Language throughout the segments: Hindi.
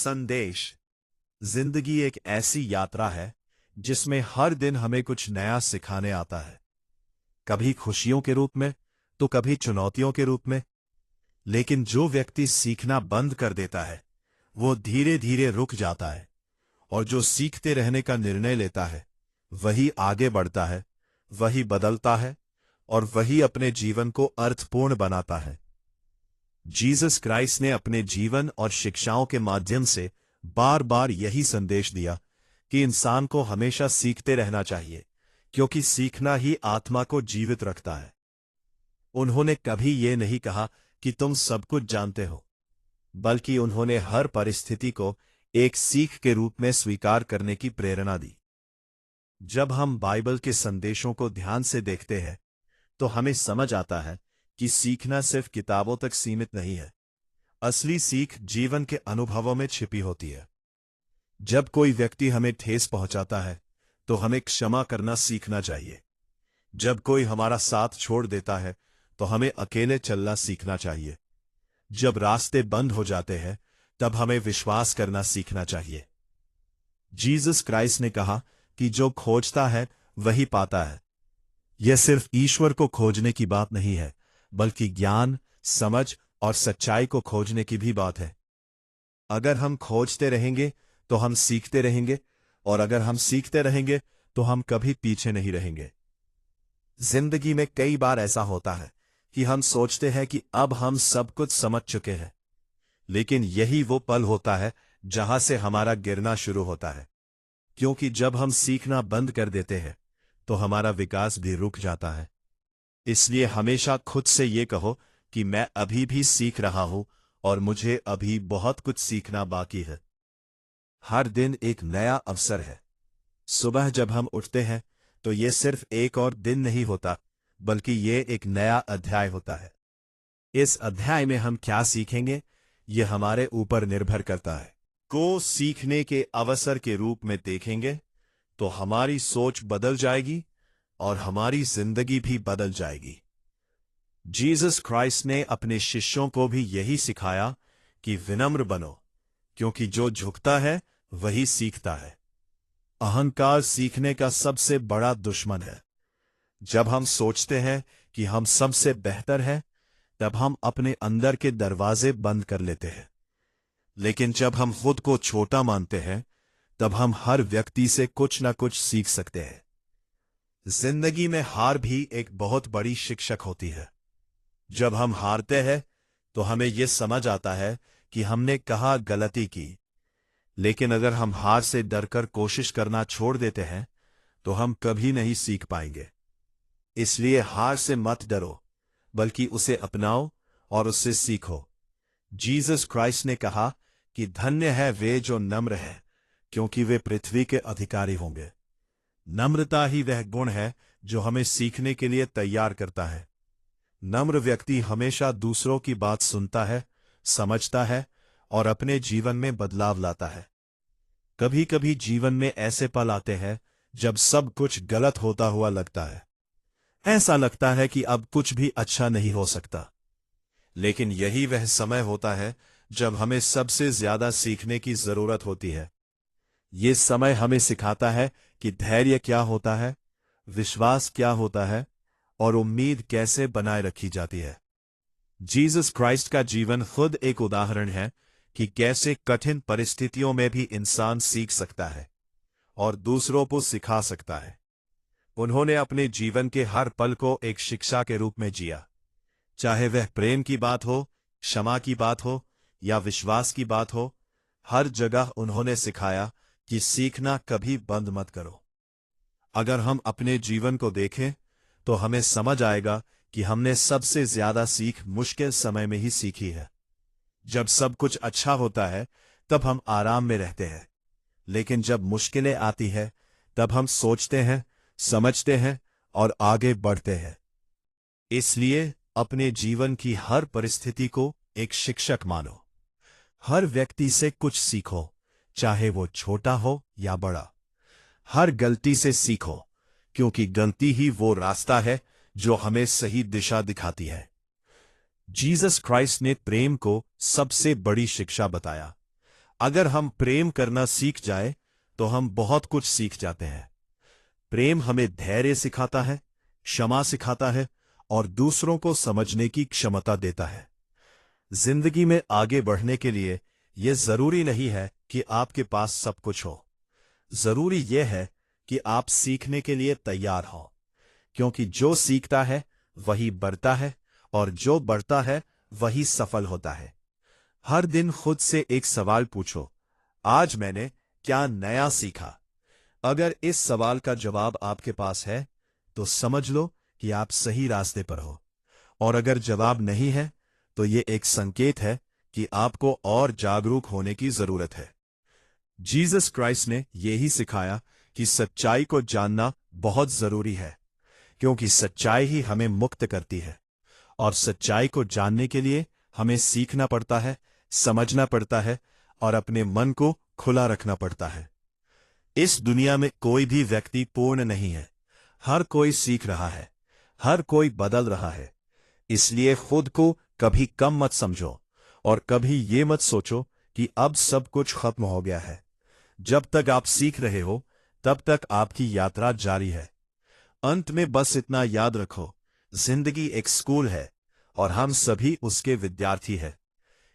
संदेश। जिंदगी एक ऐसी यात्रा है जिसमें हर दिन हमें कुछ नया सिखाने आता है, कभी खुशियों के रूप में तो कभी चुनौतियों के रूप में। लेकिन जो व्यक्ति सीखना बंद कर देता है वो धीरे धीरे रुक जाता है, और जो सीखते रहने का निर्णय लेता है वही आगे बढ़ता है, वही बदलता है और वही अपने जीवन को अर्थपूर्ण बनाता है। जीसस क्राइस्ट ने अपने जीवन और शिक्षाओं के माध्यम से बार बार यही संदेश दिया कि इंसान को हमेशा सीखते रहना चाहिए, क्योंकि सीखना ही आत्मा को जीवित रखता है। उन्होंने कभी ये नहीं कहा कि तुम सब कुछ जानते हो, बल्कि उन्होंने हर परिस्थिति को एक सीख के रूप में स्वीकार करने की प्रेरणा दी। जब हम बाइबल के संदेशों को ध्यान से देखते हैं तो हमें समझ आता है कि सीखना सिर्फ किताबों तक सीमित नहीं है। असली सीख जीवन के अनुभवों में छिपी होती है। जब कोई व्यक्ति हमें ठेस पहुंचाता है तो हमें क्षमा करना सीखना चाहिए। जब कोई हमारा साथ छोड़ देता है तो हमें अकेले चलना सीखना चाहिए। जब रास्ते बंद हो जाते हैं तब हमें विश्वास करना सीखना चाहिए। जीसस क्राइस्ट ने कहा कि जो खोजता है वही पाता है। यह सिर्फ ईश्वर को खोजने की बात नहीं है, बल्कि ज्ञान, समझ और सच्चाई को खोजने की भी बात है। अगर हम खोजते रहेंगे तो हम सीखते रहेंगे, और अगर हम सीखते रहेंगे तो हम कभी पीछे नहीं रहेंगे। जिंदगी में कई बार ऐसा होता है कि हम सोचते हैं कि अब हम सब कुछ समझ चुके हैं, लेकिन यही वो पल होता है जहां से हमारा गिरना शुरू होता है। क्योंकि जब हम सीखना बंद कर देते हैं तो हमारा विकास भी रुक जाता है। इसलिए हमेशा खुद से ये कहो कि मैं अभी भी सीख रहा हूं और मुझे अभी बहुत कुछ सीखना बाकी है। हर दिन एक नया अवसर है। सुबह जब हम उठते हैं तो ये सिर्फ एक और दिन नहीं होता, बल्कि ये एक नया अध्याय होता है। इस अध्याय में हम क्या सीखेंगे ये हमारे ऊपर निर्भर करता है। को सीखने के अवसर के रूप में देखेंगे तो हमारी सोच बदल जाएगी और हमारी जिंदगी भी बदल जाएगी। जीसस क्राइस्ट ने अपने शिष्यों को भी यही सिखाया कि विनम्र बनो, क्योंकि जो झुकता है वही सीखता है। अहंकार सीखने का सबसे बड़ा दुश्मन है। जब हम सोचते हैं कि हम सबसे बेहतर हैं, तब हम अपने अंदर के दरवाजे बंद कर लेते हैं। लेकिन जब हम खुद को छोटा मानते हैं, तब हम हर व्यक्ति से कुछ ना कुछ सीख सकते हैं। जिंदगी में हार भी एक बहुत बड़ी शिक्षक होती है। जब हम हारते हैं तो हमें यह समझ आता है कि हमने कहाँ गलती की। लेकिन अगर हम हार से डरकर कोशिश करना छोड़ देते हैं तो हम कभी नहीं सीख पाएंगे। इसलिए हार से मत डरो, बल्कि उसे अपनाओ और उससे सीखो। जीसस क्राइस्ट ने कहा कि धन्य है वे जो नम्र हैं, क्योंकि वे पृथ्वी के अधिकारी होंगे। नम्रता ही वह गुण है जो हमें सीखने के लिए तैयार करता है। नम्र व्यक्ति हमेशा दूसरों की बात सुनता है, समझता है और अपने जीवन में बदलाव लाता है। कभी कभी जीवन में ऐसे पल आते हैं जब सब कुछ गलत होता हुआ लगता है। ऐसा लगता है कि अब कुछ भी अच्छा नहीं हो सकता। लेकिन यही वह समय होता है जब हमें सबसे ज्यादा सीखने की जरूरत होती है। ये समय हमें सिखाता है कि धैर्य क्या होता है, विश्वास क्या होता है और उम्मीद कैसे बनाए रखी जाती है। जीसस क्राइस्ट का जीवन खुद एक उदाहरण है कि कैसे कठिन परिस्थितियों में भी इंसान सीख सकता है और दूसरों को सिखा सकता है। उन्होंने अपने जीवन के हर पल को एक शिक्षा के रूप में जिया। चाहे वह प्रेम की बात हो, क्षमा की बात हो या विश्वास की बात हो, हर जगह उन्होंने सिखाया कि सीखना कभी बंद मत करो। अगर हम अपने जीवन को देखें तो हमें समझ आएगा कि हमने सबसे ज्यादा सीख मुश्किल समय में ही सीखी है। जब सब कुछ अच्छा होता है तब हम आराम में रहते हैं, लेकिन जब मुश्किलें आती है तब हम सोचते हैं, समझते हैं और आगे बढ़ते हैं। इसलिए अपने जीवन की हर परिस्थिति को एक शिक्षक मानो। हर व्यक्ति से कुछ सीखो, चाहे वो छोटा हो या बड़ा। हर गलती से सीखो, क्योंकि गलती ही वो रास्ता है जो हमें सही दिशा दिखाती है। जीसस क्राइस्ट ने प्रेम को सबसे बड़ी शिक्षा बताया। अगर हम प्रेम करना सीख जाए तो हम बहुत कुछ सीख जाते हैं। प्रेम हमें धैर्य सिखाता है, क्षमा सिखाता है और दूसरों को समझने की क्षमता देता है। जिंदगी में आगे बढ़ने के लिए यह जरूरी नहीं है कि आपके पास सब कुछ हो। जरूरी यह है कि आप सीखने के लिए तैयार हो, क्योंकि जो सीखता है वही बढ़ता है और जो बढ़ता है वही सफल होता है। हर दिन खुद से एक सवाल पूछो, आज मैंने क्या नया सीखा? अगर इस सवाल का जवाब आपके पास है तो समझ लो कि आप सही रास्ते पर हो, और अगर जवाब नहीं है तो ये एक संकेत है कि आपको और जागरूक होने की जरूरत है। जीसस क्राइस्ट ने यही सिखाया कि सच्चाई को जानना बहुत जरूरी है, क्योंकि सच्चाई ही हमें मुक्त करती है। और सच्चाई को जानने के लिए हमें सीखना पड़ता है, समझना पड़ता है और अपने मन को खुला रखना पड़ता है। इस दुनिया में कोई भी व्यक्ति पूर्ण नहीं है। हर कोई सीख रहा है, हर कोई बदल रहा है। इसलिए खुद को कभी कम मत समझो और कभी ये मत सोचो कि अब सब कुछ खत्म हो गया है। जब तक आप सीख रहे हो तब तक आपकी यात्रा जारी है। अंत में बस इतना याद रखो, जिंदगी एक स्कूल है और हम सभी उसके विद्यार्थी हैं।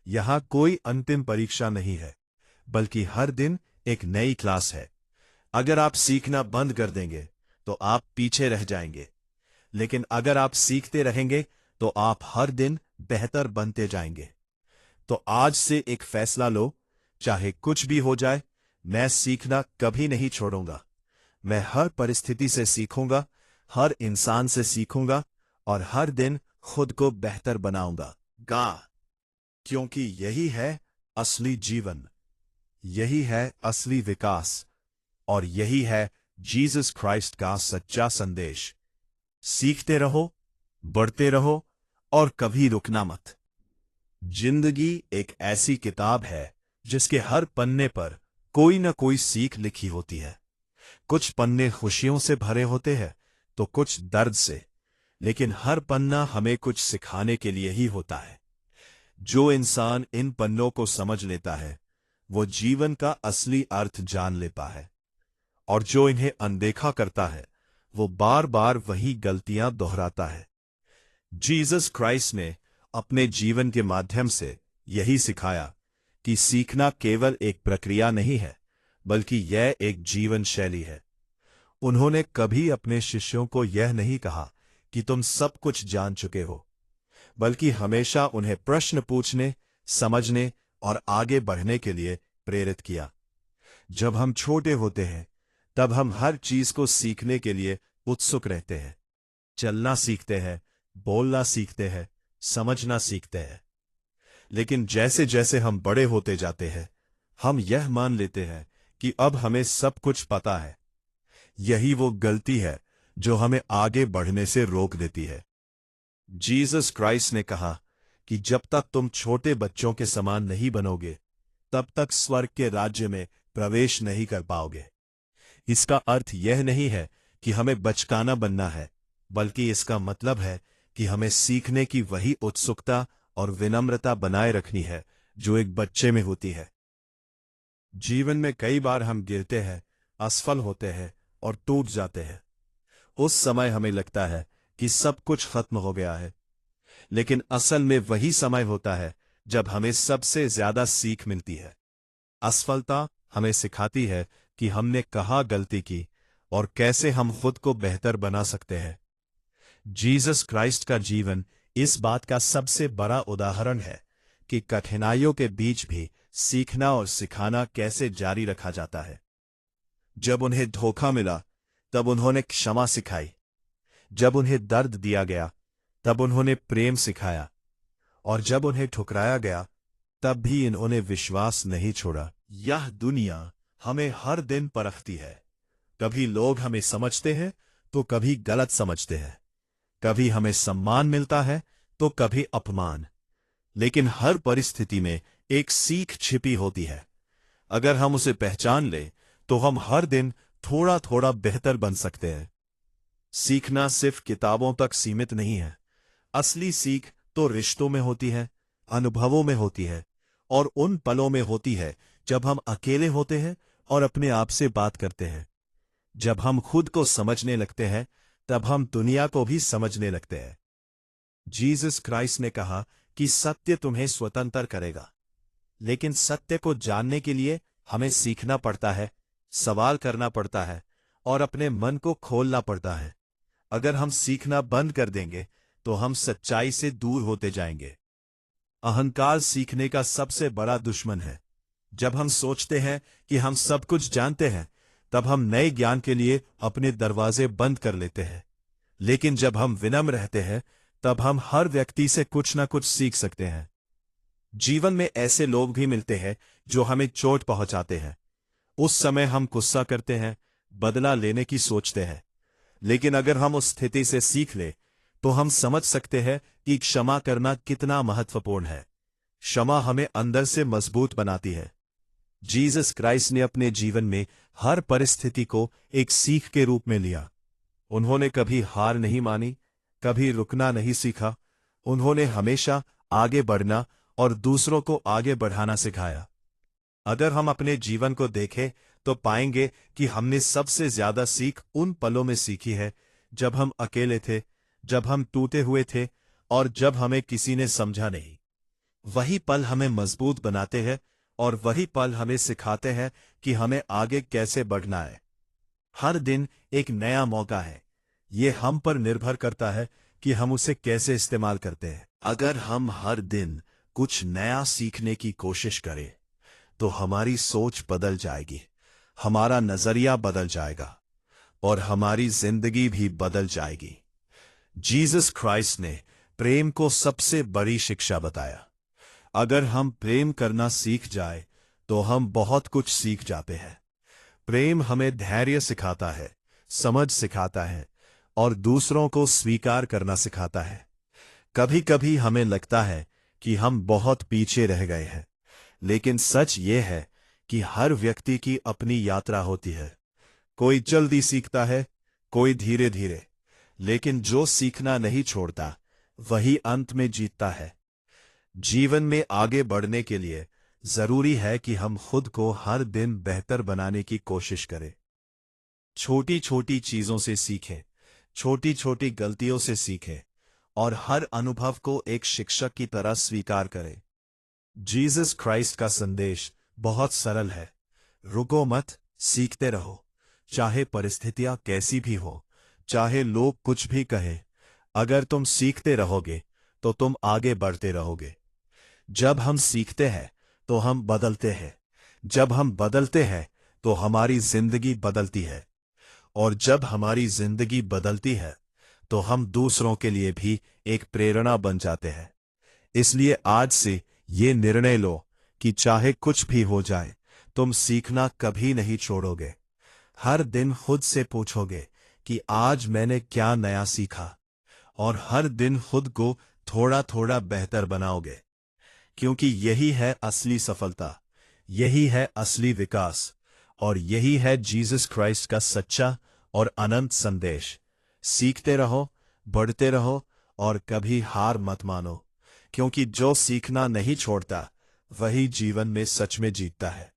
यहां कोई अंतिम परीक्षा नहीं है, बल्कि हर दिन एक नई क्लास है। अगर आप सीखना बंद कर देंगे तो आप पीछे रह जाएंगे, लेकिन अगर आप सीखते रहेंगे तो आप हर दिन बेहतर बनते जाएंगे। तो आज से एक फैसला लो, चाहे कुछ भी हो जाए, मैं सीखना कभी नहीं छोड़ूंगा। मैं हर परिस्थिति से सीखूंगा, हर इंसान से सीखूंगा और हर दिन खुद को बेहतर बनाऊंगा। क्योंकि यही है असली जीवन, यही है असली विकास और यही है जीसस क्राइस्ट का सच्चा संदेश। सीखते रहो, बढ़ते रहो और कभी रुकना मत। जिंदगी एक ऐसी किताब है जिसके हर पन्ने पर कोई न कोई सीख लिखी होती है। कुछ पन्ने खुशियों से भरे होते हैं तो कुछ दर्द से, लेकिन हर पन्ना हमें कुछ सिखाने के लिए ही होता है। जो इंसान इन पन्नों को समझ लेता है वो जीवन का असली अर्थ जान लेता है, और जो इन्हें अनदेखा करता है वो बार बार वही गलतियां दोहराता है। जीसस क्राइस्ट ने अपने जीवन के माध्यम से यही सिखाया कि सीखना केवल एक प्रक्रिया नहीं है, बल्कि यह एक जीवन शैली है। उन्होंने कभी अपने शिष्यों को यह नहीं कहा कि तुम सब कुछ जान चुके हो, बल्कि हमेशा उन्हें प्रश्न पूछने, समझने और आगे बढ़ने के लिए प्रेरित किया। जब हम छोटे होते हैं तब हम हर चीज को सीखने के लिए उत्सुक रहते हैं। चलना सीखते हैं, बोलना सीखते हैं, समझना सीखते हैं। लेकिन जैसे जैसे हम बड़े होते जाते हैं हम यह मान लेते हैं कि अब हमें सब कुछ पता है। यही वो गलती है जो हमें आगे बढ़ने से रोक देती है। जीसस क्राइस्ट ने कहा कि जब तक तुम छोटे बच्चों के समान नहीं बनोगे तब तक स्वर्ग के राज्य में प्रवेश नहीं कर पाओगे। इसका अर्थ यह नहीं है कि हमें बचकाना बनना है, बल्कि इसका मतलब है कि हमें सीखने की वही उत्सुकता और विनम्रता बनाए रखनी है जो एक बच्चे में होती है। जीवन में कई बार हम गिरते हैं, असफल होते हैं और टूट जाते हैं। उस समय हमें लगता है कि सब कुछ खत्म हो गया है, लेकिन असल में वही समय होता है जब हमें सबसे ज्यादा सीख मिलती है। असफलता हमें सिखाती है कि हमने कहाँ गलती की और कैसे हम खुद को बेहतर बना सकते हैं। जीसस क्राइस्ट का जीवन इस बात का सबसे बड़ा उदाहरण है कि कठिनाइयों के बीच भी सीखना और सिखाना कैसे जारी रखा जाता है। जब उन्हें धोखा मिला तब उन्होंने क्षमा सिखाई, जब उन्हें दर्द दिया गया तब उन्होंने प्रेम सिखाया, और जब उन्हें ठुकराया गया तब भी इन्होंने विश्वास नहीं छोड़ा। यह दुनिया हमें हर दिन परखती है। कभी लोग हमें समझते हैं तो कभी गलत समझते हैं, कभी हमें सम्मान मिलता है तो कभी अपमान, लेकिन हर परिस्थिति में एक सीख छिपी होती है। अगर हम उसे पहचान लें तो हम हर दिन थोड़ा थोड़ा बेहतर बन सकते हैं। सीखना सिर्फ किताबों तक सीमित नहीं है। असली सीख तो रिश्तों में होती है, अनुभवों में होती है और उन पलों में होती है जब हम अकेले होते हैं और अपने आप से बात करते हैं। जब हम खुद को समझने लगते हैं, तब हम दुनिया को भी समझने लगते हैं। जीसस क्राइस्ट ने कहा कि सत्य तुम्हें स्वतंत्र करेगा, लेकिन सत्य को जानने के लिए हमें सीखना पड़ता है, सवाल करना पड़ता है और अपने मन को खोलना पड़ता है। अगर हम सीखना बंद कर देंगे तो हम सच्चाई से दूर होते जाएंगे। अहंकार सीखने का सबसे बड़ा दुश्मन है। जब हम सोचते हैं कि हम सब कुछ जानते हैं, तब हम नए ज्ञान के लिए अपने दरवाजे बंद कर लेते हैं। लेकिन जब हम विनम्र रहते हैं, तब हम हर व्यक्ति से कुछ ना कुछ सीख सकते हैं। जीवन में ऐसे लोग भी मिलते हैं जो हमें चोट पहुंचाते हैं। उस समय हम गुस्सा करते हैं, बदला लेने की सोचते हैं। लेकिन अगर हम उस स्थिति से सीख ले, तो हम समझ सकते हैं कि क्षमा करना कितना महत्वपूर्ण है। क्षमा हमें अंदर से मजबूत बनाती है। जीसस क्राइस्ट ने अपने जीवन में हर परिस्थिति को एक सीख के रूप में लिया। उन्होंने कभी हार नहीं मानी, कभी रुकना नहीं सीखा। उन्होंने हमेशा आगे बढ़ना और दूसरों को आगे बढ़ाना सिखाया। अगर हम अपने जीवन को देखें तो पाएंगे कि हमने सबसे ज्यादा सीख उन पलों में सीखी है जब हम अकेले थे, जब हम टूटे हुए थे और जब हमें किसी ने समझा नहीं। वही पल हमें मजबूत बनाते हैं और वही पल हमें सिखाते हैं कि हमें आगे कैसे बढ़ना है। हर दिन एक नया मौका है। ये हम पर निर्भर करता है कि हम उसे कैसे इस्तेमाल करते हैं। अगर हम हर दिन कुछ नया सीखने की कोशिश करें, तो हमारी सोच बदल जाएगी, हमारा नजरिया बदल जाएगा और हमारी जिंदगी भी बदल जाएगी। जीसस क्राइस्ट ने प्रेम को सबसे बड़ी शिक्षा बताया। अगर हम प्रेम करना सीख जाए तो हम बहुत कुछ सीख जाते हैं। प्रेम हमें धैर्य सिखाता है, समझ सिखाता है और दूसरों को स्वीकार करना सिखाता है। कभी कभी हमें लगता है कि हम बहुत पीछे रह गए हैं, लेकिन सच ये है कि हर व्यक्ति की अपनी यात्रा होती है। कोई जल्दी सीखता है, कोई धीरे धीरे, लेकिन जो सीखना नहीं छोड़ता वही अंत में जीतता है। जीवन में आगे बढ़ने के लिए जरूरी है कि हम खुद को हर दिन बेहतर बनाने की कोशिश करें। छोटी छोटी चीजों से सीखें, छोटी छोटी गलतियों से सीखें और हर अनुभव को एक शिक्षक की तरह स्वीकार करें। जीसस क्राइस्ट का संदेश बहुत सरल है। रुको मत, सीखते रहो। चाहे परिस्थितियां कैसी भी हो, चाहे लोग कुछ भी कहें, अगर तुम सीखते रहोगे तो तुम आगे बढ़ते रहोगे। जब हम सीखते हैं तो हम बदलते हैं। जब हम बदलते हैं तो हमारी जिंदगी बदलती है और जब हमारी जिंदगी बदलती है तो हम दूसरों के लिए भी एक प्रेरणा बन जाते हैं। इसलिए आज से ये निर्णय लो कि चाहे कुछ भी हो जाए, तुम सीखना कभी नहीं छोड़ोगे। हर दिन खुद से पूछोगे कि आज मैंने क्या नया सीखा, और हर दिन खुद को थोड़ा थोड़ा बेहतर बनाओगे, क्योंकि यही है असली सफलता, यही है असली विकास और यही है जीसस क्राइस्ट का सच्चा और अनंत संदेश। सीखते रहो, बढ़ते रहो और कभी हार मत मानो, क्योंकि जो सीखना नहीं छोड़ता वही जीवन में सच में जीतता है।